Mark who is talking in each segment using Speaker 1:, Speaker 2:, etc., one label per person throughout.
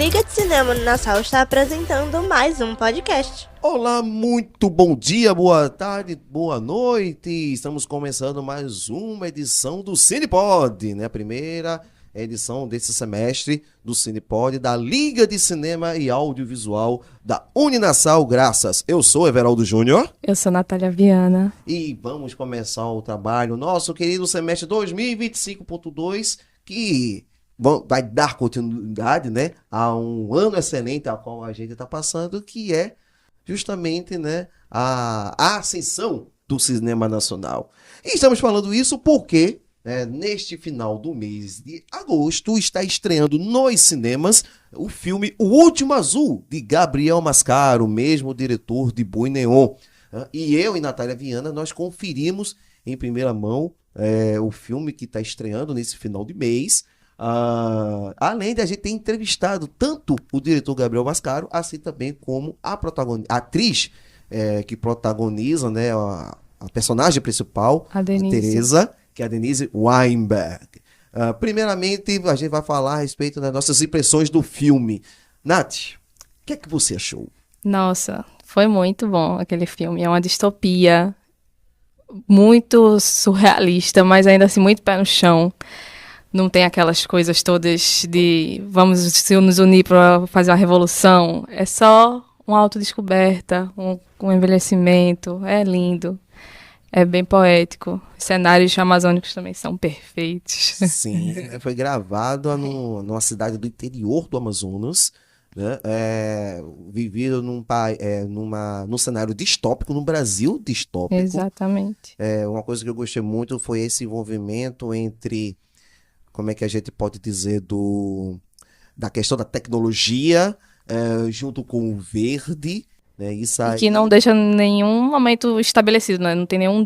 Speaker 1: Liga de Cinema Nassau está apresentando mais um podcast.
Speaker 2: Olá, muito bom dia, boa tarde, boa noite. Estamos começando mais uma edição do Cinepod, né? A primeira edição desse semestre do Cinepod, da Liga de Cinema e Audiovisual da Uninassal Graças. Eu sou Everaldo Júnior.
Speaker 3: Eu sou Natália Viana.
Speaker 2: E vamos começar o trabalho, nosso querido semestre 2025.2, que vai dar continuidade, né, a um ano excelente ao qual a gente está passando, que é justamente, né, a ascensão do cinema nacional. E estamos falando isso porque neste final do mês de agosto está estreando nos cinemas o filme O Último Azul, de Gabriel Mascaro, mesmo diretor de Boi Neon. E eu e Natália Viana, nós conferimos em primeira mão o filme que está estreando nesse final de mês. Além de a gente ter entrevistado tanto o diretor Gabriel Mascaro, assim também como a atriz que protagoniza, né, a personagem principal, a Teresa, que é a Denise Weinberg. Primeiramente, a gente vai falar a respeito das nossas impressões do filme. Nath, o que é que você achou?
Speaker 3: Nossa, foi muito bom aquele filme. É uma distopia muito surrealista, mas ainda assim muito pé no chão. Não tem aquelas coisas todas de vamos nos unir para fazer uma revolução. É só uma autodescoberta, um envelhecimento. É lindo. É bem poético. Os cenários amazônicos também são perfeitos.
Speaker 2: Sim, foi gravado numa cidade do interior do Amazonas, né? Vivido num cenário distópico, no Brasil distópico.
Speaker 3: Exatamente.
Speaker 2: Uma coisa que eu gostei muito foi esse envolvimento entre, como é que a gente pode dizer, da questão da tecnologia, junto com o verde, né? Isso aí...
Speaker 3: E que não deixa nenhum momento estabelecido, né? Não tem nenhum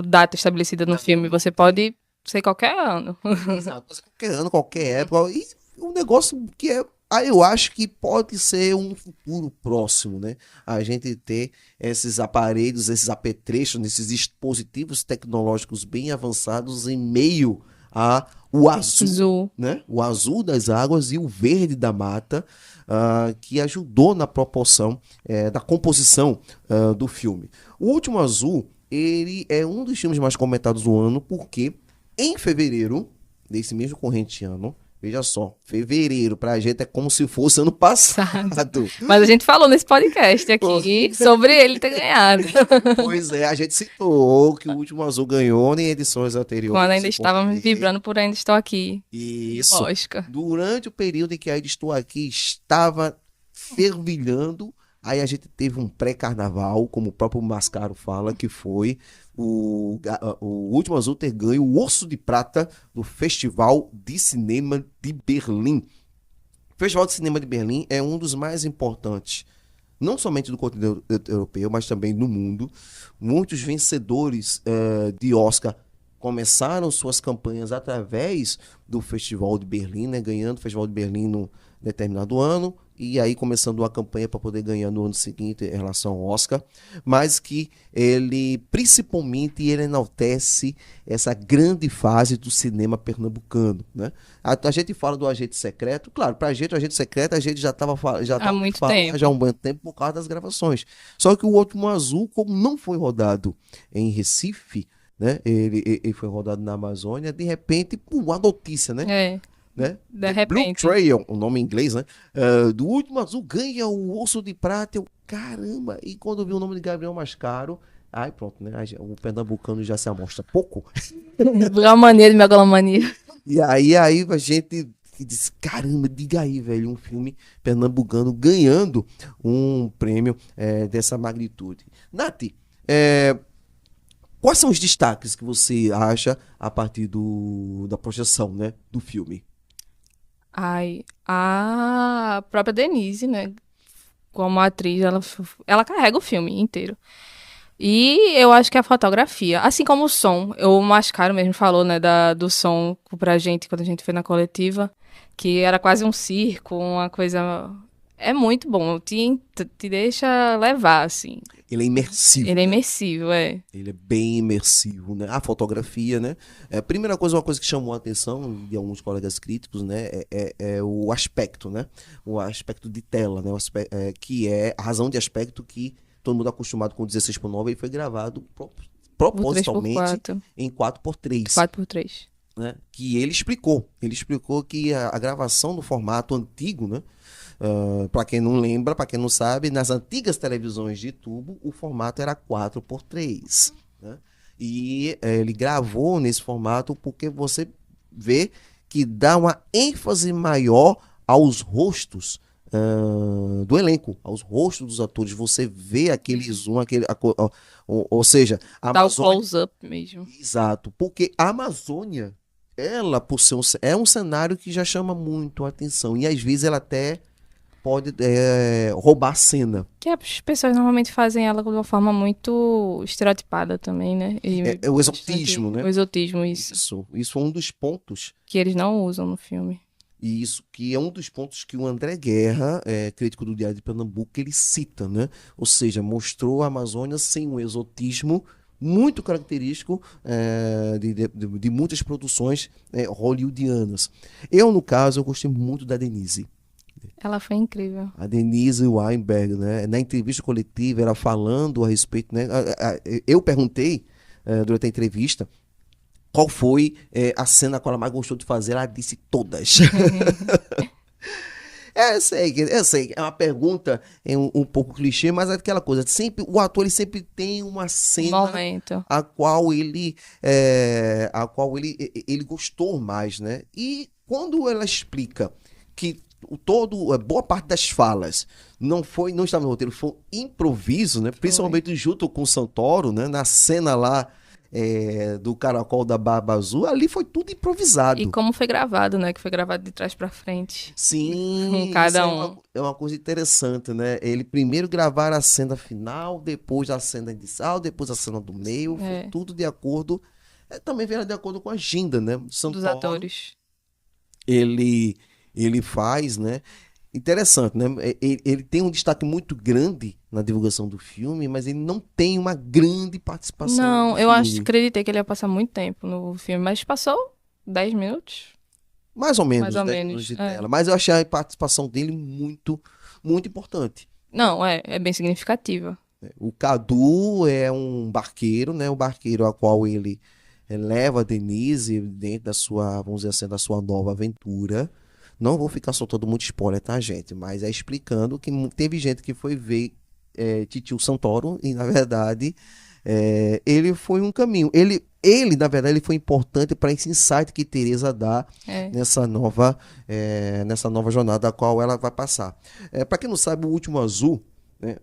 Speaker 3: data estabelecida no filme. Você pode ser qualquer ano.
Speaker 2: Exato, qualquer ano, qualquer época. E um negócio que eu acho que pode ser um futuro próximo, né? A gente ter esses aparelhos, esses apetrechos, esses dispositivos tecnológicos bem avançados em meio o azul, né? O azul das águas e o verde da mata, que ajudou na proporção da composição do filme. O Último Azul, ele é um dos filmes mais comentados do ano, porque em fevereiro desse mesmo corrente ano, veja só, fevereiro pra gente é como se fosse ano passado.
Speaker 3: Mas a gente falou nesse podcast aqui sobre ele ter ganhado.
Speaker 2: Pois é, a gente citou que o Último Azul ganhou em edições anteriores.
Speaker 3: Quando ainda estávamos vibrando por Ainda Estou Aqui.
Speaker 2: Isso.
Speaker 3: Oscar.
Speaker 2: Durante o período em que Ainda Estou Aqui estava fervilhando, aí a gente teve um pré-carnaval, como o próprio Mascaro fala, que foi o Último Azul ter ganho o Urso de Prata do Festival de Cinema de Berlim. O Festival de Cinema de Berlim é um dos mais importantes, não somente do continente europeu, mas também no mundo. Muitos vencedores de Oscar começaram suas campanhas através do Festival de Berlim, né, ganhando o Festival de Berlim num determinado ano, e aí começando uma campanha para poder ganhar no ano seguinte em relação ao Oscar, mas que ele, principalmente, ele enaltece essa grande fase do cinema pernambucano, né? A gente fala do Agente Secreto, claro, para a gente, o Agente Secreto, a gente já estava falando já há um bom tempo por causa das gravações. Só que o Último Azul, como não foi rodado em Recife, né? Ele foi rodado na Amazônia, de repente, a notícia, né? Né?
Speaker 3: De repente.
Speaker 2: Blue Trail, o nome em inglês, né? Do Último Azul ganha o Urso de Prata. Caramba! E quando eu vi o nome de Gabriel Mascaro, aí pronto, né? O pernambucano já se amostra pouco.
Speaker 3: Megalomania de megalomania.
Speaker 2: E aí a gente disse, caramba, diga aí, velho, um filme pernambucano ganhando um prêmio dessa magnitude. Nath, quais são os destaques que você acha a partir da projeção, né, do filme?
Speaker 3: A própria Denise, né, como atriz, ela carrega o filme inteiro. E eu acho que a fotografia, assim como o som, o Mascaro mesmo falou, né, do som pra gente, quando a gente foi na coletiva, que era quase um circo, uma coisa É muito bom, te deixa levar, assim.
Speaker 2: Ele é imersivo.
Speaker 3: Ele é imersivo, é.
Speaker 2: Ele é bem imersivo, né? A fotografia, né? A primeira coisa, uma coisa que chamou a atenção de alguns colegas críticos, né? É o aspecto, né? O aspecto de tela, né? Que é a razão de aspecto que todo mundo é acostumado com 16:9, ele foi gravado
Speaker 3: O
Speaker 2: propositalmente
Speaker 3: 3x4,
Speaker 2: em 4:3,
Speaker 3: 4x3.
Speaker 2: né? Que ele explicou. Ele explicou que a gravação do formato antigo, né? Para quem não lembra, para quem não sabe, nas antigas televisões de tubo, o formato era 4:3, né? E ele gravou nesse formato porque você vê que dá uma ênfase maior aos rostos do elenco, aos rostos dos atores. Você vê aquele zoom, ou seja, a
Speaker 3: Dá o
Speaker 2: Amazônia.
Speaker 3: close-up mesmo.
Speaker 2: Exato, porque a Amazônia, ela, por ser é um cenário que já chama muito a atenção. E às vezes ela até pode roubar a cena.
Speaker 3: Que as pessoas normalmente fazem ela de uma forma muito estereotipada também, né?
Speaker 2: É o exotismo, né?
Speaker 3: O exotismo, isso.
Speaker 2: Isso é um dos pontos.
Speaker 3: Que eles não usam no filme.
Speaker 2: E isso que é um dos pontos que o André Guerra, crítico do Diário de Pernambuco, ele cita, né? Ou seja, mostrou a Amazônia sem um exotismo muito característico de muitas produções hollywoodianas. No caso, eu gostei muito da Denise.
Speaker 3: Ela foi incrível.
Speaker 2: A Denise Weinberg, né? Na entrevista coletiva, ela falando a respeito, né? Eu perguntei durante a entrevista qual foi a cena que ela mais gostou de fazer. Ela disse todas. Eu sei, é uma pergunta um pouco clichê, mas é aquela coisa, sempre, o ator ele sempre tem uma cena
Speaker 3: Momento.
Speaker 2: a qual ele gostou mais, né? E quando ela explica que boa parte das falas não estava no roteiro, foi um improviso, né? Principalmente junto com o Santoro, né? Na cena lá do Caracol da Barba Azul, ali foi tudo improvisado.
Speaker 3: E como foi gravado, né? Que foi gravado de trás pra frente.
Speaker 2: Sim,
Speaker 3: Com cada
Speaker 2: isso é uma coisa interessante, né? Ele primeiro gravaram a cena final, depois a cena inicial, depois a cena do meio, foi tudo de acordo. Também veio de acordo com a agenda, né?
Speaker 3: Dos atores.
Speaker 2: Ele faz, né? Interessante, né? Ele tem um destaque muito grande na divulgação do filme, mas ele não tem uma grande participação
Speaker 3: Não,
Speaker 2: no
Speaker 3: eu
Speaker 2: filme.
Speaker 3: acreditei que ele ia passar muito tempo no filme, mas passou 10 minutos.
Speaker 2: Mais ou menos,
Speaker 3: Mais ou
Speaker 2: 10
Speaker 3: menos,
Speaker 2: minutos de tela. Mas eu achei a participação dele muito, muito importante.
Speaker 3: Não, é bem significativa.
Speaker 2: O Cadu é um barqueiro, né? O barqueiro a qual ele leva a Denise dentro da sua, vamos dizer assim, da sua nova aventura. Não vou ficar soltando muito spoiler, tá, gente? Mas é explicando que teve gente que foi ver Titio Santoro e, na verdade, ele foi um caminho. Ele, na verdade, ele foi importante para esse insight que Teresa dá nessa nova jornada a qual ela vai passar. Para quem não sabe, o Último Azul, né,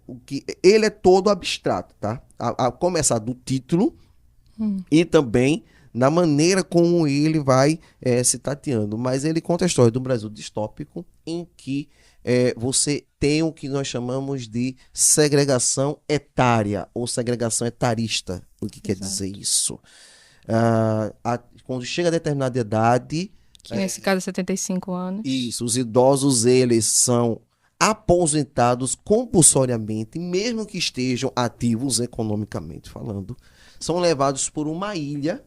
Speaker 2: ele é todo abstrato, tá? A começar do título e também na maneira como ele vai se tateando. Mas ele conta a história do Brasil distópico, em que você tem o que nós chamamos de segregação etária ou segregação etarista. O que quer dizer isso? Quando chega a determinada idade...
Speaker 3: Que nesse caso é 75 anos.
Speaker 2: Isso, os idosos, eles são aposentados compulsoriamente, mesmo que estejam ativos economicamente falando, são levados por uma ilha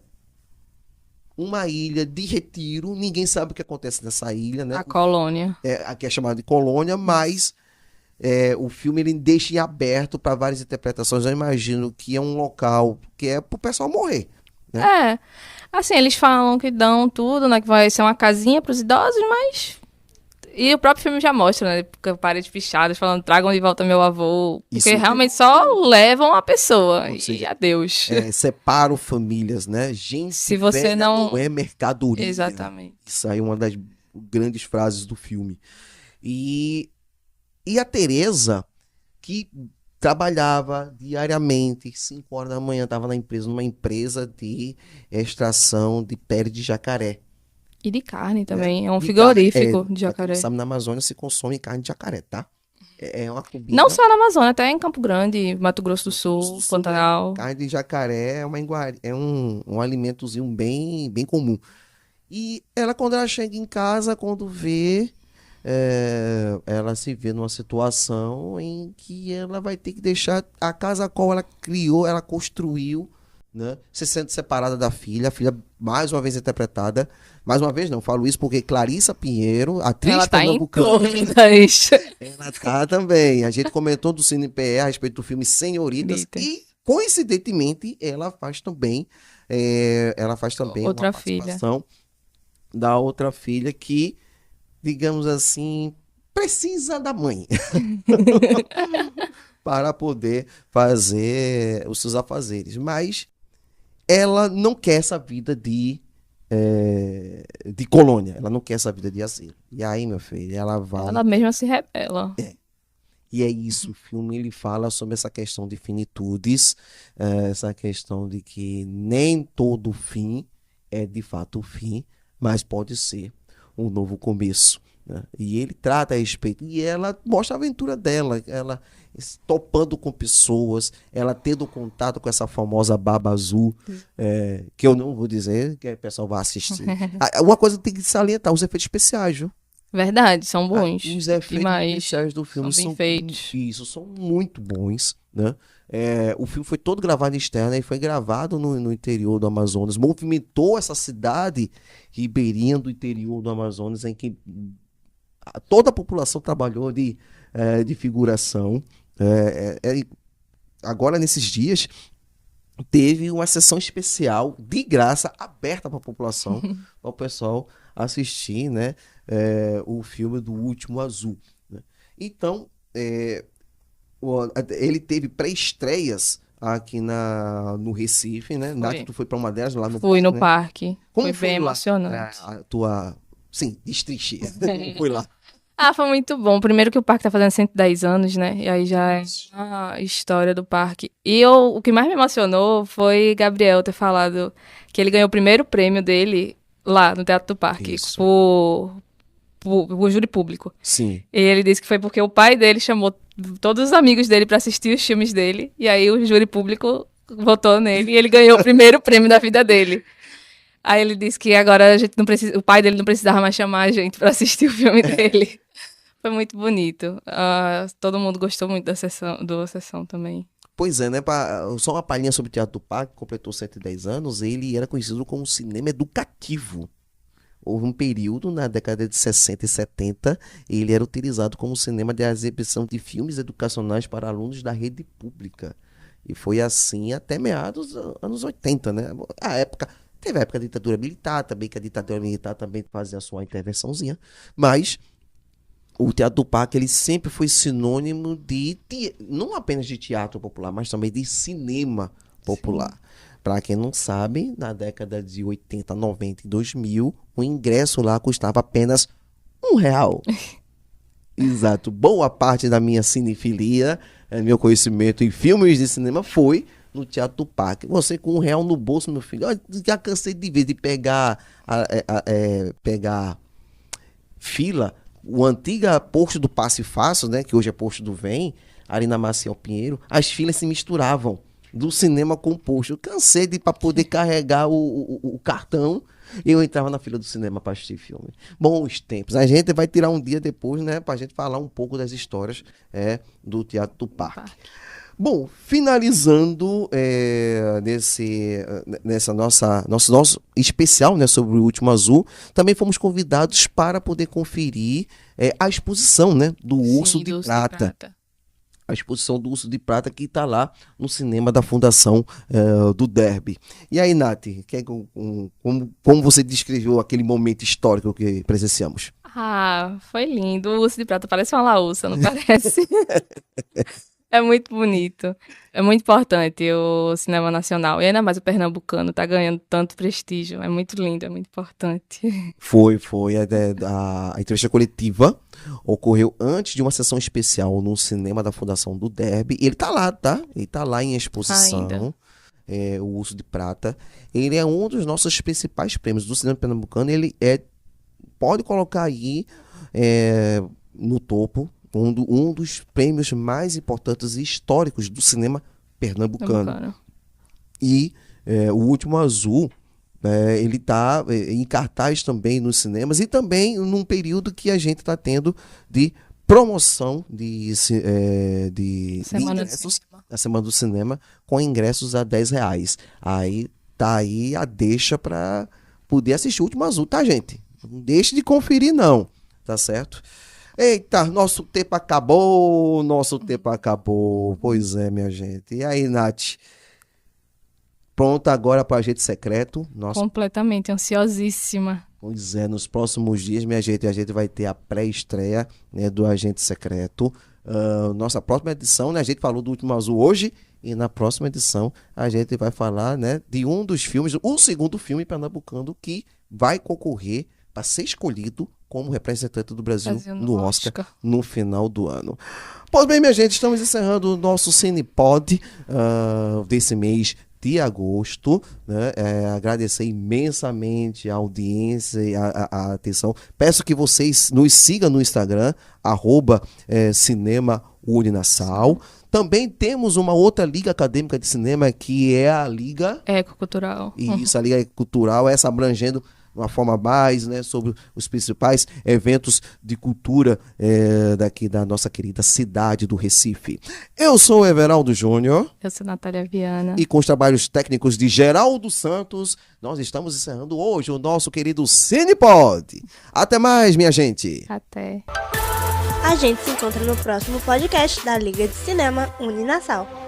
Speaker 2: de retiro. Ninguém sabe o que acontece nessa ilha, né?
Speaker 3: A colônia.
Speaker 2: Aqui é chamada de colônia, mas o filme ele deixa em aberto para várias interpretações. Eu imagino que é um local que é para o pessoal morrer, né?
Speaker 3: Assim, eles falam que dão tudo, né? Que vai ser uma casinha para os idosos, mas... E o próprio filme já mostra, né? Paredes pichadas, falando, tragam de volta meu avô. Porque
Speaker 2: Isso
Speaker 3: realmente só levam a pessoa.
Speaker 2: Ou seja,
Speaker 3: e adeus.
Speaker 2: Separam famílias, né? Gente
Speaker 3: Se você
Speaker 2: velha
Speaker 3: não
Speaker 2: é mercadoria.
Speaker 3: Exatamente.
Speaker 2: Isso aí é uma das grandes frases do filme. E a Teresa, que trabalhava diariamente, 5 horas da manhã, estava numa empresa de extração de pele de jacaré.
Speaker 3: E de carne também. É um
Speaker 2: De
Speaker 3: frigorífico
Speaker 2: carne,
Speaker 3: de jacaré.
Speaker 2: pra quem não sabe, na Amazônia se consome carne de jacaré, tá? É uma comida...
Speaker 3: Não só na Amazônia, até em Campo Grande, Mato Grosso do Sul, Pantanal.
Speaker 2: Carne de jacaré é um alimentozinho bem, bem comum. E ela, quando ela chega em casa, quando vê, ela se vê numa situação em que ela vai ter que deixar a casa a qual ela criou, ela construiu, né? Se sente separada da filha, a filha mais uma vez interpretada, mais uma vez não, falo isso porque Clarissa Pinheiro, atriz
Speaker 3: Ela tá em
Speaker 2: pernambucana,
Speaker 3: todas.
Speaker 2: ela tá também. A gente comentou do CinePE a respeito do filme Senhoritas
Speaker 3: Eita.
Speaker 2: e, coincidentemente, ela faz também
Speaker 3: Outra
Speaker 2: uma
Speaker 3: filha.
Speaker 2: participação da outra filha que, digamos assim, precisa da mãe para poder fazer os seus afazeres. Mas ela não quer essa vida de colônia, ela não quer essa vida de asilo. E aí, meu filho, ela vai.
Speaker 3: Ela mesma se rebela.
Speaker 2: E é isso, o filme ele fala sobre essa questão de finitudes, essa questão de que nem todo fim é de fato o fim, mas pode ser um novo começo, né? E ele trata a respeito, e ela mostra a aventura dela, ela topando com pessoas, ela tendo contato com essa famosa Baba Azul, que eu não vou dizer, que o pessoal vai assistir. Uma coisa que tem que salientar, os efeitos especiais, viu?
Speaker 3: Verdade, são bons.
Speaker 2: Os efeitos
Speaker 3: Demais.
Speaker 2: especiais do filme
Speaker 3: São bem
Speaker 2: são
Speaker 3: feitos.
Speaker 2: isso, são muito bons, né? O filme foi todo gravado em externa e foi gravado no interior do Amazonas. Movimentou essa cidade ribeirinha do interior do Amazonas, em que toda a população trabalhou de figuração. Agora, nesses dias, teve uma sessão especial de graça, aberta para a população, para o pessoal assistir, né, o filme do Último Azul, né? Então, ele teve pré-estreias aqui no Recife, né? Nath, tu foi para uma delas lá no
Speaker 3: Fui no
Speaker 2: né?
Speaker 3: parque.
Speaker 2: Como
Speaker 3: Foi bem
Speaker 2: lá?
Speaker 3: emocionante.
Speaker 2: A tua, sim, destrinchei. Como foi lá?
Speaker 3: Ah, foi muito bom. Primeiro que o parque tá fazendo 110 anos, né? E aí já é a história do parque. E o que mais me emocionou foi Gabriel ter falado que ele ganhou o primeiro prêmio dele lá no Teatro do Parque,
Speaker 2: Isso.
Speaker 3: por júri público.
Speaker 2: Sim.
Speaker 3: E ele disse que foi porque o pai dele chamou todos os amigos dele pra assistir os filmes dele. E aí o júri público votou nele e ele ganhou o primeiro prêmio da vida dele. Aí ele disse que agora a gente não precisa, o pai dele não precisava mais chamar a gente pra assistir o filme dele. Foi muito bonito. Todo mundo gostou muito da sessão também.
Speaker 2: Pois é, né? Só uma palhinha sobre o Teatro do Parque, completou 110 anos, ele era conhecido como cinema educativo. Houve um período, na década de 60 e 70, ele era utilizado como cinema de exibição de filmes educacionais para alunos da rede pública. E foi assim até meados dos anos 80, né? Teve a época da ditadura militar também, que a ditadura militar também fazia a sua intervençãozinha, mas o Teatro do Parque, ele sempre foi sinônimo não apenas de teatro popular, mas também de cinema popular. Para quem não sabe, na década de 80, 90 e 2000, o ingresso lá custava apenas R$1. Exato. Boa parte da minha cinefilia, meu conhecimento em filmes de cinema foi no Teatro do Parque. Você com R$1 no bolso, meu filho, eu já cansei de ver, de pegar fila. O antigo posto do Passe Fácil, né, que hoje é posto do Vem, ali na Maciel Pinheiro, as filas se misturavam do cinema com o posto. Eu cansei para poder carregar o cartão, eu entrava na fila do cinema para assistir filme. Bons tempos. A gente vai tirar um dia depois, né, para a gente falar um pouco das histórias do Teatro do Parque. Bom, finalizando nosso especial, né, sobre o Último Azul, também fomos convidados para poder conferir a exposição, né, do Urso de Prata. A exposição do Urso de Prata que está lá no cinema da Fundação do Derby. E aí, Nath, como você descreveu aquele momento histórico que presenciamos?
Speaker 3: Ah, foi lindo. O Urso de Prata parece uma laúça, não parece? É muito bonito. É muito importante o cinema nacional. E ainda mais o pernambucano tá ganhando tanto prestígio. É muito lindo, é muito importante.
Speaker 2: Foi. A entrevista coletiva ocorreu antes de uma sessão especial no cinema da Fundação do Derby. E ele tá lá, tá? Ele tá lá em exposição. O Urso de Prata. Ele é um dos nossos principais prêmios do cinema pernambucano. Ele pode colocar aí no topo um dos prêmios mais importantes e históricos do cinema pernambucano. E o Último Azul, Ele está em cartaz também nos cinemas e também num período que a gente está tendo de promoção de
Speaker 3: Semana do
Speaker 2: ingressos,
Speaker 3: Cinema.
Speaker 2: a Semana do Cinema, com ingressos a R$10. Aí tá aí a deixa para poder assistir o Último Azul, tá, gente? Não deixe de conferir, não, tá certo? Eita, nosso tempo acabou, Pois é, minha gente. E aí, Nath? Pronta agora para Agente Secreto? Nosso
Speaker 3: Completamente ansiosíssima.
Speaker 2: Pois é, nos próximos dias, minha gente, a gente vai ter a pré-estreia, né, do Agente Secreto. Nossa próxima edição, né, a gente falou do Último Azul hoje, e na próxima edição a gente vai falar, né, de um dos filmes, o segundo filme pernambucano que vai concorrer para ser escolhido como representante do Brasil no Oscar no final do ano. Pois bem, minha gente, estamos encerrando o nosso Cinepod desse mês de agosto, né? Agradecer imensamente a audiência e a atenção. Peço que vocês nos sigam no Instagram, @Cinema Uninassal. Também temos uma outra liga acadêmica de cinema, que é a Liga
Speaker 3: Ecocultural.
Speaker 2: Isso, a Liga Cultural, essa abrangendo de uma forma mais, né, sobre os principais eventos de cultura daqui da nossa querida cidade do Recife. Eu sou o Everaldo Júnior.
Speaker 3: Eu sou Natália Viana.
Speaker 2: E com os trabalhos técnicos de Geraldo Santos, nós estamos encerrando hoje o nosso querido Cinepod. Até mais, minha gente.
Speaker 3: Até.
Speaker 1: A gente se encontra no próximo podcast da Liga de Cinema Uninassal.